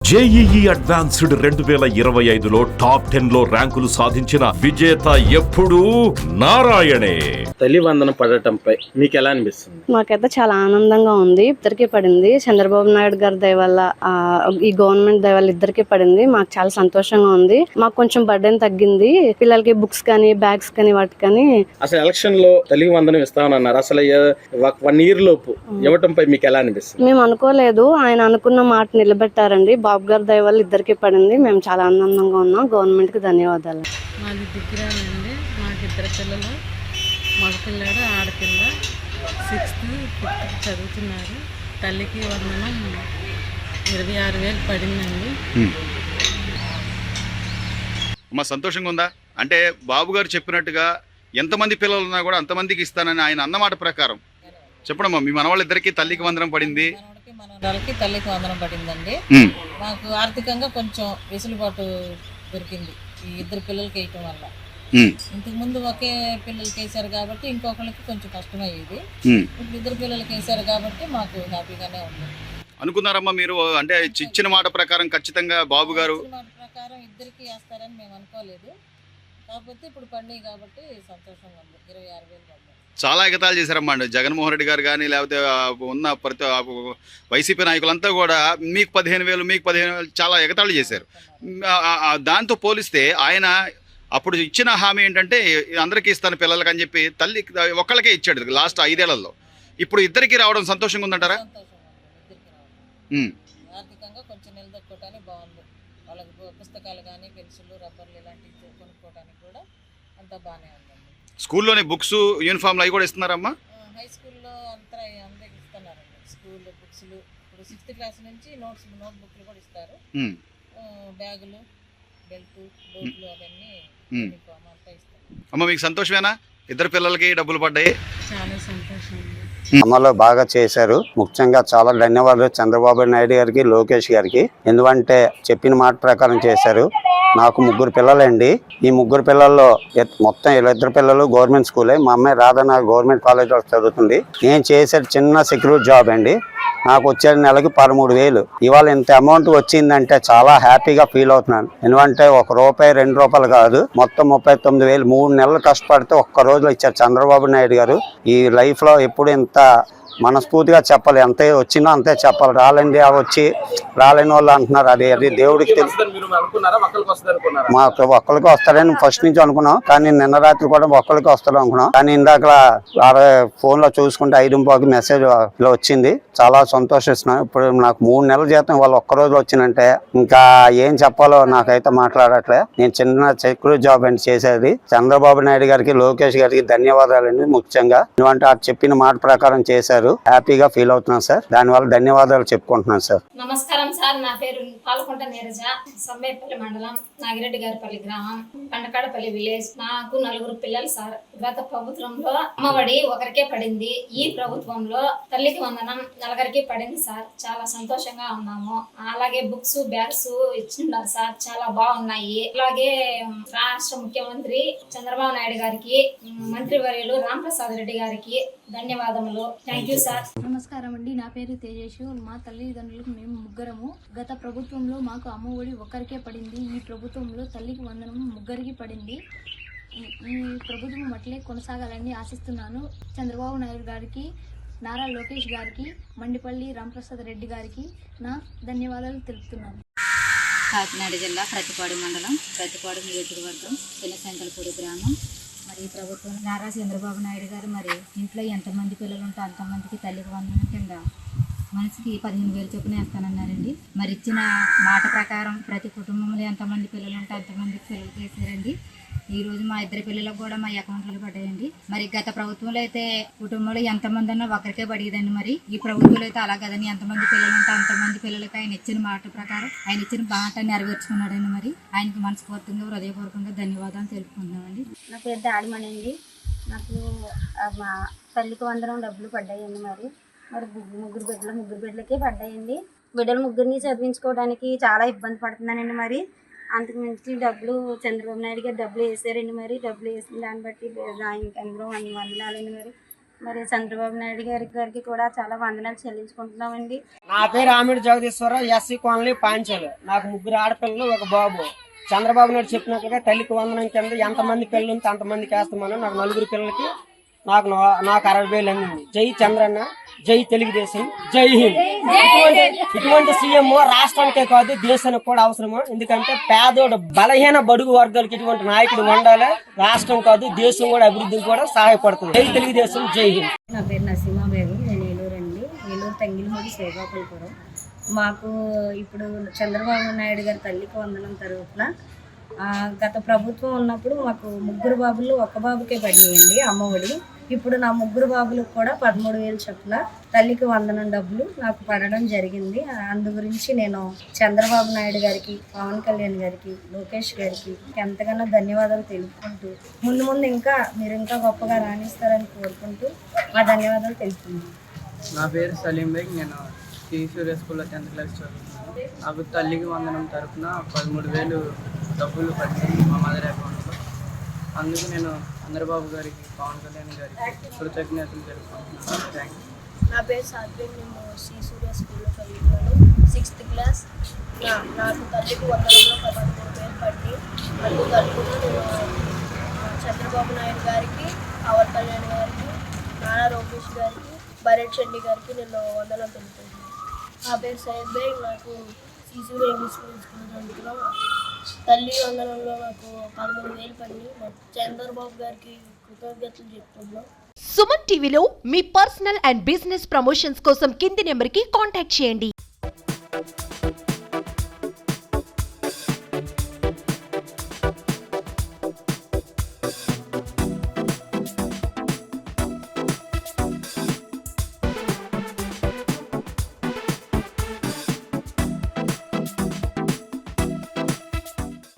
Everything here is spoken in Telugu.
జేఈఈ అడ్వాన్స్డ్ 2025లో టాప్ 10లో ర్యాంకులు సాధించిన విజేత ఎప్పుడూ నారాయణే. తల్లి వందనం పడటంపై మీకు ఎలా అనిపిస్తుంది? మాకైతే చాలా ఆనందంగా ఉంది. ఇద్దరికి పడింది. చంద్రబాబు నాయుడు గారి దయ వల్ల, ఈ గవర్నమెంట్ దయ వల్ల ఇద్దరికి పడింది. మాకు చాలా సంతోషంగా ఉంది. మాకు కొంచెం బర్డెన్ తగ్గింది. పిల్లలకి బుక్స్ కానీ బ్యాగ్స్ కానీ వాటికని. అసలు ఎలక్షన్ లో తల్లి వందనం ఇస్తామన్నారు. అసలు 1 year లోపు ఇవ్వటంపై మీకు ఎలా అనిపిస్తుంది? మేము అనుకోలేదు, ఆయన అనుకున్న మాట నిలబెట్టారండి. బాబు గారి దయ వల్ల ఇద్దరికి పడింది. మేము చాలా ఆనందంగా ఉన్నాం. గవర్నమెంట్ కి ధన్యవాదాలు. మాది దిగ్గురాలండి. మాకు 2 పిల్లలు, మగపిల్లాడు ఆడపిల్ల 6th 5th చదువుతున్నారు. తల్లికి వందనం 26,000 పడిందండి. మా సంతోషంగా ఉందా అంటే బాబు గారు చెప్పినట్టుగా ఎంతమంది పిల్లలు ఉన్నా కూడా అంతమందికి ఇస్తానని ఆయన అన్నమాట ప్రకారం చెప్పడమ్మా. మీ మనవాళ్ళిద్దరికి తల్లికి వందనం పడింది, మనవరాలకి తల్లికి వందనం పడిందండి. మాకు ఆర్థికంగా కొంచెం వెసులుబాటు దొరికింది ఈ 2 పిల్లలకి వేయటం వల్ల. ఇంతకు ముందు ఒకే పిల్లలకి వేసారు కాబట్టి ఇంకొకరికి కొంచెం కష్టమయ్యేది. ఇప్పుడు 2 పిల్లలకి వేసారు కాబట్టి మాకు హ్యాపీగానే ఉంది. అనుకున్నారమ్మా మీరు? అంటే ఇచ్చిన మాట ప్రకారం ఖచ్చితంగా బాబు గారు మాట ప్రకారం ఇద్దరికి వేస్తారని మేము అనుకోలేదు. కాకపోతే ఇప్పుడు పడినాయి కాబట్టి సంతోషంగా ఉంది. 26,000 పడ్డాయి. చాలా ఎగతాళి చేశారమ్మా. జగన్మోహన్ రెడ్డి గారు కానీ లేకపోతే ఉన్న ప్రతి వైసీపీ నాయకులంతా కూడా మీకు 15,000 మీకు 15,000 చాలా ఎగతాళి చేశారు. దాంతో పోలిస్తే ఆయన అప్పుడు ఇచ్చిన హామీ ఏంటంటే అందరికీ ఇస్తాను పిల్లలకి అని చెప్పి తల్లి ఒక్కళ్ళకే ఇచ్చాడు లాస్ట్ 5 ఏళ్లలో. ఇప్పుడు ఇద్దరికి రావడం సంతోషంగా ఉందంటారా? ఆర్థికంగా కొంచెం నిలదొక్కోవటానికి బాగుంది. వాళ్ళకి పుస్తకాలు కానీ పెన్సిళ్ళు రబ్బర్లు ఇలాంటివి కొనుక్కోవడానికి కూడా అంతా బాగానే ఉందండి. స్కూల్లోనే బుక్స్ యూనిఫామ్లు అవి కూడా ఇస్తున్నారమ్మా? హై స్కూల్లో అందరికి ఇస్తున్నారండి. స్కూల్ బుక్స్లు ఇప్పుడు 6th క్లాస్ నుంచి నోట్ బుక్లు కూడా ఇస్తారు. బ్యాగులు, బెల్ట్, బూట్లు అవన్నీ అంతా ఇస్తారు. అమ్మ మీకు సంతోషమేనా? 2 పిల్లలకి డబ్బులు పడ్డాయి. చాలా సంతోషం. అమలు బాగా చేశారు. ముఖ్యంగా చాలా ధన్యవాదాలు చంద్రబాబు నాయుడు గారికి, లోకేష్ గారికి. ఎందుకంటే చెప్పిన మాట ప్రకారం చేశారు. నాకు 3 పిల్లలండి. ఈ 3 పిల్లల్లో మొత్తం 2 పిల్లలు గవర్నమెంట్ స్కూలే. మా అమ్మాయి రాధన గవర్నమెంట్ కాలేజ్లో చదువుతుంది. నేను చేసే చిన్న సెక్యూరిటీ జాబ్ అండి. నాకు వచ్చే నెలకి 13,000. ఇవాళ ఇంత అమౌంట్ వచ్చిందంటే చాలా హ్యాపీగా ఫీల్ అవుతున్నాను. ఎందుకంటే ₹1 ₹2 కాదు, మొత్తం 39,000. 3 నెలలు కష్టపడితే ఒక్క రోజులో ఇచ్చారు చంద్రబాబు నాయుడు గారు. ఈ లైఫ్ లో ఎప్పుడు ఇంత మనస్ఫూర్తిగా చెప్పాలి. అంతే వచ్చినా అంతే చెప్పాలి. రాలండి వచ్చి రాలేని వాళ్ళు అంటున్నారు. అది దేవుడికి తెలుసు. మాకు ఒక్కరికి వస్తారని ఫస్ట్ నుంచి అనుకున్నాం, కానీ నిన్న రాత్రి కూడా ఒక్కరికి వస్తారు అనుకున్నాం. కానీ ఇందాక ఫోన్ లో చూసుకుంటే 5:15 మెసేజ్ ఇలా వచ్చింది. చాలా సంతోషిస్తున్నాం. ఇప్పుడు నాకు 3 నెలల జీతం వాళ్ళు ఒక్క రోజు వచ్చిందంటే ఇంకా ఏం చెప్పాలో నాకైతే మాట్లాడట్లే. నేను చిన్న సెక్యూరిటీ జాబ్ అండి చేసేది. చంద్రబాబు నాయుడు గారికి, లోకేష్ గారికి ధన్యవాదాలండి. ముఖ్యంగా ఎందుకంటే ఆ చెప్పిన మాట ప్రకారం చేశారు. హ్యాపీగా ఫీల్ అవుతున్నాను సార్. దానివల్ల ధన్యవాదాలు చెప్పుకుంటున్నాను సార్. నమస్కారం సార్. నా పేరు పాలకొండ నీరజ, సమ్మేపల్లి మండలం, నాగిరెడ్డి గారిపల్లి గ్రామం, పండకాడపల్లి విలేజ్. నాకు 4 పిల్లలు సార్. గత ప్రభుత్వంలో అమ్మఒడి ఒకరికే పడింది. ఈ ప్రభుత్వంలో తల్లికి వందనం 4కి పడింది సార్. చాలా సంతోషంగా ఉన్నాము. అలాగే బుక్స్, బ్యాగ్స్ ఇచ్చిన్నారు సార్. చాలా బాగున్నాయి. అలాగే రాష్ట్ర ముఖ్యమంత్రి చంద్రబాబు నాయుడు గారికి, మంత్రివర్యులు రాంప్రసాద్ రెడ్డి గారికి ధన్యవాదములు. Thank you sir. నమస్కారం అండి. నా పేరు తేజేషు. మా తల్లిదండ్రులకు మేము 3. గత ప్రభుత్వంలో మాకు అమ్మఒడి ఒక్కరికే పడింది. ఈ ప్రభుత్వంలో తల్లికి వందనం 3కి పడింది. ఈ ప్రభుత్వం అట్లే కొనసాగాలని ఆశిస్తున్నాను. చంద్రబాబు నాయుడు గారికి, నారా లోకేష్ గారికి, మండిపల్లి రాంప్రసాద్ రెడ్డి గారికి నా ధన్యవాదాలు తెలుపుతున్నాను. కాకినాడ జిల్లా ప్రతిపాడు మండలం, ప్రతిపాడు నియోజకవర్గం, చిన్నశంకలపూడి గ్రామం. మరి ఈ ప్రభుత్వం నారా చంద్రబాబు నాయుడు గారు మరి ఇంట్లో ఎంతమంది పిల్లలు ఉంటే అంతమందికి తల్లికి వందనం కింద మనిషికి 15,000 చొప్పున వేస్తానన్నారండి. మరి ఇచ్చిన మాట ప్రకారం ప్రతి కుటుంబంలో ఎంతమంది పిల్లలు ఉంటే అంతమందికి పిల్లలు చేశారండి. ఈ రోజు మా 2 పిల్లలకు కూడా మా అకౌంట్లో పడ్డాయండి. మరి గత ప్రభుత్వంలో అయితే కుటుంబంలో ఎంతమంది అన్నా ఒకరికే పడేదండి. మరి ఈ ప్రభుత్వంలో అయితే అలా కదండి, ఎంతమంది పిల్లలు ఉంటే అంతమంది పిల్లలకి ఆయన ఇచ్చిన మాట ప్రకారం ఆయన ఇచ్చిన మాట నెరవేర్చుకున్నాడండి. మరి ఆయనకు మనస్ఫూర్తిగా, హృదయపూర్వకంగా ధన్యవాదాలు తెలుపుకుంటున్నామండి. నా పేరు దాడిమణి. నాకు మా తల్లికి వందనం డబ్బులు పడ్డాయండి. మరి 3 బిడ్డలకే పడ్డాయండి. బిడ్డలు 3ని చదివించుకోవడానికి చాలా ఇబ్బంది పడుతున్నానండి. మరి అంతకుమించి డబ్బులు చంద్రబాబు నాయుడు గారు డబ్బులు వేసారండి. మరి డబ్బులు వేసిన దాన్ని బట్టి ఆయనకి అందరూ 100 వందనాలండి. మరి మరి చంద్రబాబు నాయుడు గారికి కూడా చాలా వందనాలు చెల్లించుకుంటున్నామండి. నా పేరు ఆమిడి జగదీశ్వరరావు, ఎస్సీ కాలనీ పాంచాలు. నాకు 3 ఆడపిల్లలు, 1 బాబు. చంద్రబాబు నాయుడు చెప్పినట్లుగా తల్లికి వందనం కింద ఎంతమంది పిల్లలు ఉంటే అంతమందికి వేస్తామని నాకు 4 పిల్లలకి నాకు 60,000 అందింది. జై చంద్రన్న, జై తెలుగుదేశం, జై హింద్. ఇటువంటి సీఎం రాష్ట్రానికే కాదు దేశానికి కూడా అవసరము. ఎందుకంటే పేదోడు బలహీన బడుగు వర్గాలకి ఇటువంటి నాయకుడు ఉండాలి. రాష్ట్రం కాదు దేశం కూడా అభివృద్ధికి కూడా సహాయపడుతుంది. జై తెలుగుదేశం, జై హింద్. నా పేరు నసీమా బేగం, నేను ఏలూరు అండి. ఏలూరు తంగిలమూడి శ్రీకాకుళపురం. మాకు ఇప్పుడు చంద్రబాబు నాయుడు గారి తల్లికి వందనం తరపున గత ప్రభుత్వం ఉన్నప్పుడు మాకు 3 బాబులు 1 బాబుకే పడినాయండి అమ్మఒడి. ఇప్పుడు నా 3 బాబులకు కూడా 13,000 చొప్పున తల్లికి వందనం డబ్బులు నాకు పడడం జరిగింది. అందు గురించి నేను చంద్రబాబు నాయుడు గారికి, పవన్ కళ్యాణ్ గారికి, లోకేష్ గారికి ఎంతగానో ధన్యవాదాలు తెలుపుకుంటూ ముందు ఇంకా మీరు ఇంకా గొప్పగా రాణిస్తారని కోరుకుంటూ మా ధన్యవాదాలు తెలుపుతున్నాను. నా పేరు సలీం బేగ్, నేను శ్రీ సూర్య స్కూల్లో 10th క్లాస్ చదువుతున్నాను. నాకు తల్లికి వందనం తరపున 13,000 డబ్బులు పడ్డాయి మా మదర్ అకౌంట్లో. అందుకు నేను చంద్రబాబు గారికి, పవన్ కళ్యాణ్ గారికి కృతజ్ఞతలు తెలుపుకుంటున్నాను. Thank you. నా పేరు సాత్విక్, నేను శ్రీ సూర్య స్కూల్లో చదువుతున్నాను, 6th క్లాస్. నాకు తల్లికి వందనంలో 13,000 పట్టి అందుకు తరపున నేను చంద్రబాబు నాయుడు గారికి, పవన్ కళ్యాణ్ గారికి, నారా లోకేష్ గారికి, భరత్ చండి గారికి నేను వందనం తెలుపుతున్నాను. నా పేరు సయ్యద్ బేగ్, నాకు శ్రీ సూర్య ఇంగ్లీష్ స్కూల్లో చదువుతున్నాను. తల్లి వందనంలో నాకు 13,000 పడి చంద్రబాబు గారికి కృతజ్ఞతలు చెప్తున్నాను. సుమన్ టీవీలో మీ పర్సనల్ అండ్ బిజినెస్ ప్రమోషన్స్ కోసం కింది నెంబర్కి కాంటాక్ట్ చేయండి.